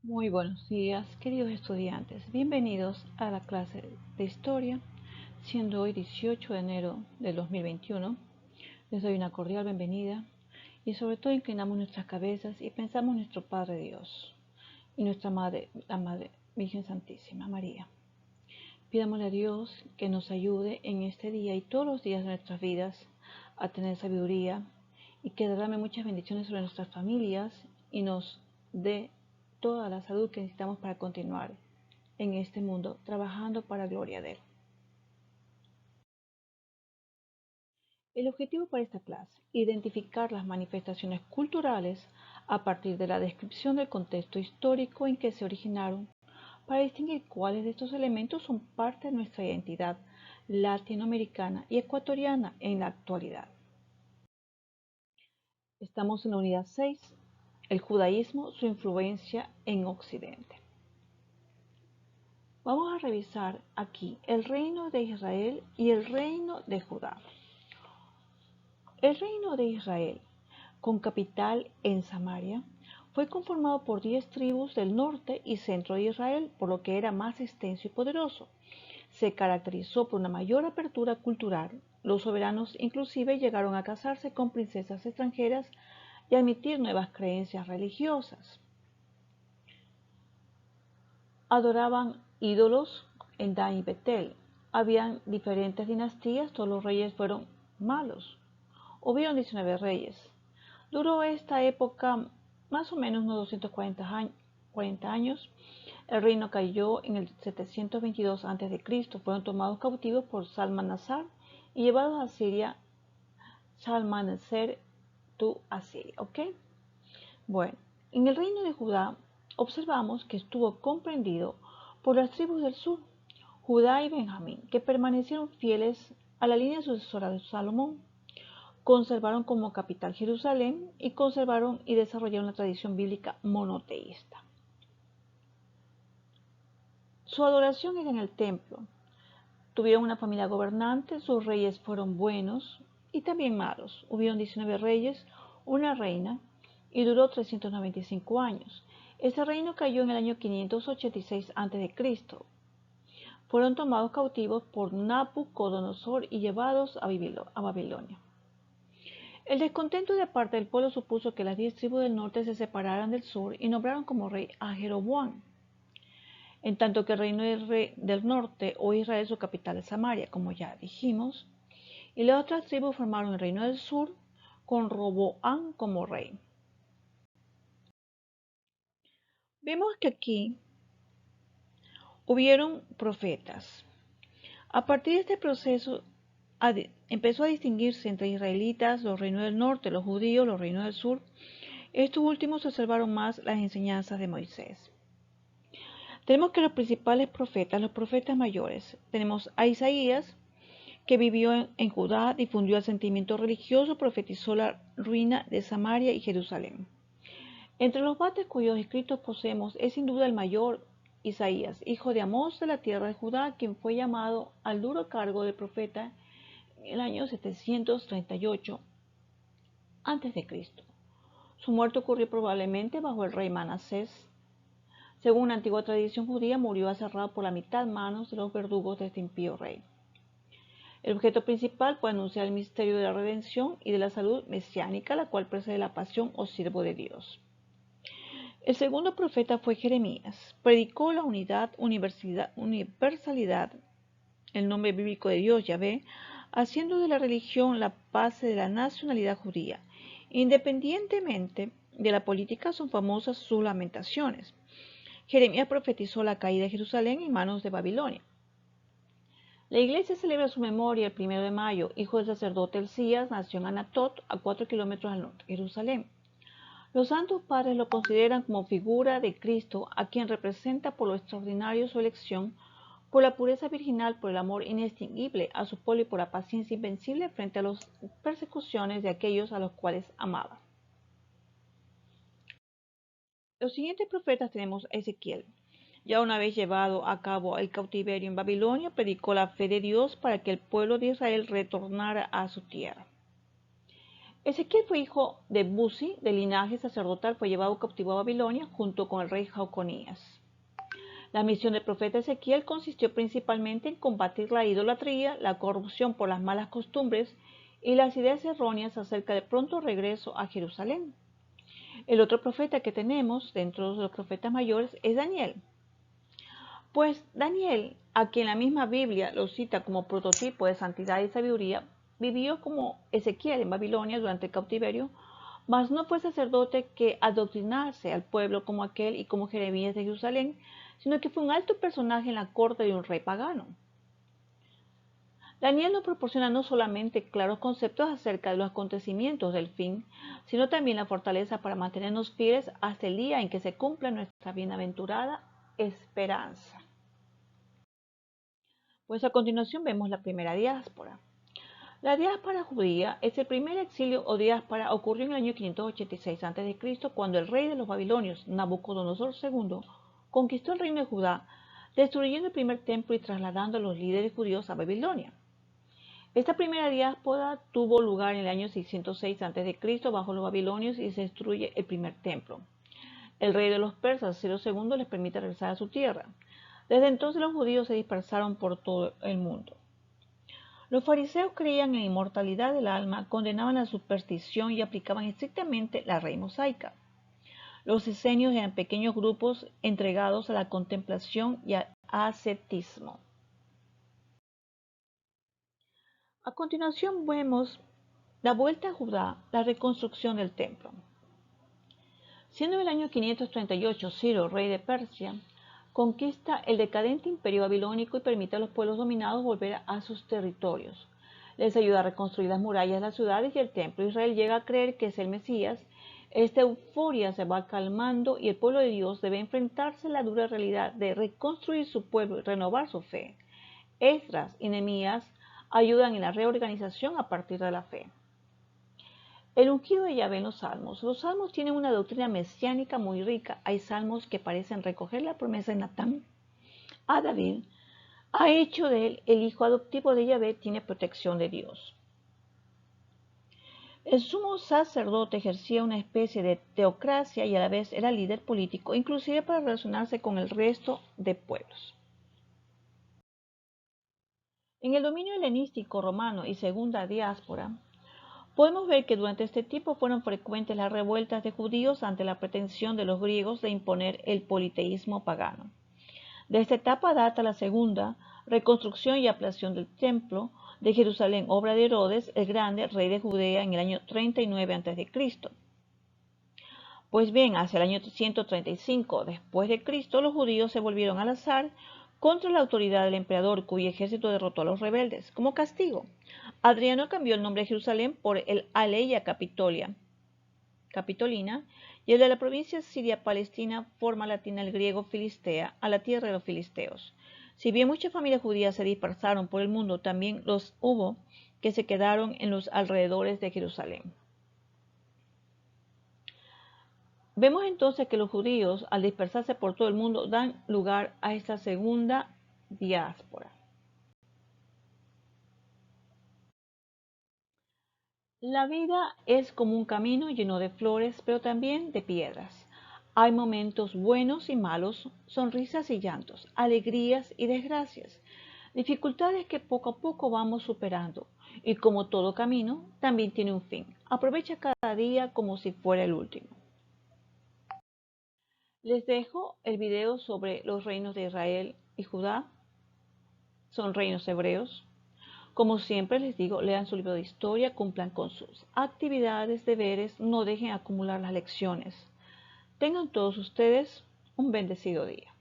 Muy buenos días, queridos estudiantes. Bienvenidos a la clase de historia, siendo hoy 18 de enero del 2021. Les doy una cordial bienvenida y sobre todo inclinamos nuestras cabezas y pensamos en nuestro Padre Dios y nuestra Madre, la Madre Virgen Santísima María. Pidámosle a Dios que nos ayude en este día y todos los días de nuestras vidas a tener sabiduría y que derrame muchas bendiciones sobre nuestras familias y nos dé toda la salud que necesitamos para continuar en este mundo trabajando para la gloria de Él. El objetivo para esta clase, identificar las manifestaciones culturales a partir de la descripción del contexto histórico en que se originaron para distinguir cuáles de estos elementos son parte de nuestra identidad latinoamericana y ecuatoriana en la actualidad. Estamos en la unidad 6, el judaísmo, su influencia en Occidente. Vamos a revisar aquí el reino de Israel y el reino de Judá. El reino de Israel, con capital en Samaria, fue conformado por 10 tribus del norte y centro de Israel, por lo que era más extenso y poderoso. Se caracterizó por una mayor apertura cultural. Los soberanos inclusive llegaron a casarse con princesas extranjeras y admitir nuevas creencias religiosas. Adoraban ídolos en Dan y Betel. Habían diferentes dinastías, todos los reyes fueron malos. Hubieron 19 reyes. Duró esta época más o menos unos 240 años. El reino cayó en el 722 a.C. Fueron tomados cautivos por Salmanasar y llevados a Siria. Salmaneser to Asiria, ¿ok? Bueno, en el reino de Judá observamos que estuvo comprendido por las tribus del sur, Judá y Benjamín, que permanecieron fieles a la línea sucesora de Salomón. Conservaron como capital Jerusalén y conservaron y desarrollaron la tradición bíblica monoteísta. Su adoración era en el templo. Tuvieron una familia gobernante, sus reyes fueron buenos y también malos. Hubieron 19 reyes, una reina, y duró 395 años. Ese reino cayó en el año 586 a.C. Fueron tomados cautivos por Nabucodonosor y llevados a Babilonia. El descontento de parte del pueblo supuso que las 10 tribus del norte se separaran del sur y nombraron como rey a Jeroboam, en tanto que el reino del norte o Israel su capital es Samaria, como ya dijimos, y las otras tribus formaron el reino del sur con Roboam como rey. Vemos que aquí hubieron profetas. A partir de este proceso empezó a distinguirse entre israelitas, los reinos del norte, los judíos, los reinos del sur. Estos últimos observaron más las enseñanzas de Moisés. Tenemos que los principales profetas, los profetas mayores, tenemos a Isaías, que vivió en Judá, difundió el sentimiento religioso, profetizó la ruina de Samaria y Jerusalén. Entre los vates cuyos escritos poseemos es sin duda el mayor, Isaías, hijo de Amós de la tierra de Judá, quien fue llamado al duro cargo de profeta en el año 738 a.C. Su muerte ocurrió probablemente bajo el rey Manasés. Según una antigua tradición judía, murió aserrado por la mitad en manos de los verdugos de este impío rey. El objeto principal fue anunciar el misterio de la redención y de la salud mesiánica, la cual precede la pasión o siervo de Dios. El segundo profeta fue Jeremías. Predicó la universalidad, el nombre bíblico de Dios, Yahvé, haciendo de la religión la base de la nacionalidad judía. Independientemente de la política, son famosas sus lamentaciones. Jeremías profetizó la caída de Jerusalén en manos de Babilonia. La iglesia celebra su memoria el 1 de mayo. Hijo del sacerdote Elías, nació en Anatot, a 4 kilómetros al norte de Jerusalén. Los santos padres lo consideran como figura de Cristo, a quien representa por lo extraordinario su elección, por la pureza virginal, por el amor inextinguible a su pueblo y por la paciencia invencible frente a las persecuciones de aquellos a los cuales amaba. Los siguientes profetas tenemos a Ezequiel. Ya una vez llevado a cabo el cautiverio en Babilonia, predicó la fe de Dios para que el pueblo de Israel retornara a su tierra. Ezequiel fue hijo de Buzi, de linaje sacerdotal, fue llevado cautivo a Babilonia junto con el rey Jeconías. La misión del profeta Ezequiel consistió principalmente en combatir la idolatría, la corrupción por las malas costumbres y las ideas erróneas acerca del pronto regreso a Jerusalén. El otro profeta que tenemos dentro de los profetas mayores es Daniel. Pues Daniel, a quien la misma Biblia lo cita como prototipo de santidad y sabiduría, vivió como Ezequiel en Babilonia durante el cautiverio, mas no fue sacerdote que adoctrinase al pueblo como aquel y como Jeremías de Jerusalén, sino que fue un alto personaje en la corte de un rey pagano. Daniel nos proporciona no solamente claros conceptos acerca de los acontecimientos del fin, sino también la fortaleza para mantenernos fieles hasta el día en que se cumpla nuestra bienaventurada esperanza. Pues a continuación vemos la primera diáspora. La diáspora judía es el primer exilio o diáspora ocurrió en el año 586 a.C. cuando el rey de los babilonios, Nabucodonosor II, conquistó el reino de Judá, destruyendo el primer templo y trasladando a los líderes judíos a Babilonia. Esta primera diáspora tuvo lugar en el año 606 a.C. bajo los babilonios y se destruye el primer templo. El rey de los persas, Ciro II, les permite regresar a su tierra. Desde entonces los judíos se dispersaron por todo el mundo. Los fariseos creían en la inmortalidad del alma, condenaban la superstición y aplicaban estrictamente la ley mosaica. Los esenios eran pequeños grupos entregados a la contemplación y al ascetismo. A continuación vemos la vuelta a Judá, la reconstrucción del templo. Siendo el año 538 Ciro, rey de Persia, conquista el decadente imperio babilónico y permite a los pueblos dominados volver a sus territorios. Les ayuda a reconstruir las murallas de las ciudades y el templo. Israel llega a creer que es el Mesías. Esta euforia se va calmando y el pueblo de Dios debe enfrentarse a la dura realidad de reconstruir su pueblo y renovar su fe. Esdras y Nehemías ayudan en la reorganización a partir de la fe. El ungido de Yahvé en los salmos. Los salmos tienen una doctrina mesiánica muy rica. Hay salmos que parecen recoger la promesa de Natán a David. Ha hecho de él el hijo adoptivo de Yahvé, tiene protección de Dios. El sumo sacerdote ejercía una especie de teocracia y a la vez era líder político, inclusive para relacionarse con el resto de pueblos. En el dominio helenístico romano y segunda diáspora, podemos ver que durante este tiempo fueron frecuentes las revueltas de judíos ante la pretensión de los griegos de imponer el politeísmo pagano. De esta etapa data la segunda reconstrucción y ampliación del templo de Jerusalén, obra de Herodes el Grande, rey de Judea, en el año 39 a.C. Pues bien, hacia el año 135 después de Cristo, los judíos se volvieron al alzar contra la autoridad del emperador, cuyo ejército derrotó a los rebeldes. Como castigo, Adriano cambió el nombre de Jerusalén por el Aleia Capitolina, y el de la provincia siria-palestina, forma latina el griego Filistea, a la tierra de los filisteos. Si bien muchas familias judías se dispersaron por el mundo, también los hubo que se quedaron en los alrededores de Jerusalén. Vemos entonces que los judíos, al dispersarse por todo el mundo, dan lugar a esta segunda diáspora. La vida es como un camino lleno de flores, pero también de piedras. Hay momentos buenos y malos, sonrisas y llantos, alegrías y desgracias, dificultades que poco a poco vamos superando. Y como todo camino, también tiene un fin. Aprovecha cada día como si fuera el último. Les dejo el video sobre los reinos de Israel y Judá. Son reinos hebreos. Como siempre les digo, lean su libro de historia, cumplan con sus actividades, deberes, no dejen acumular las lecciones. Tengan todos ustedes un bendecido día.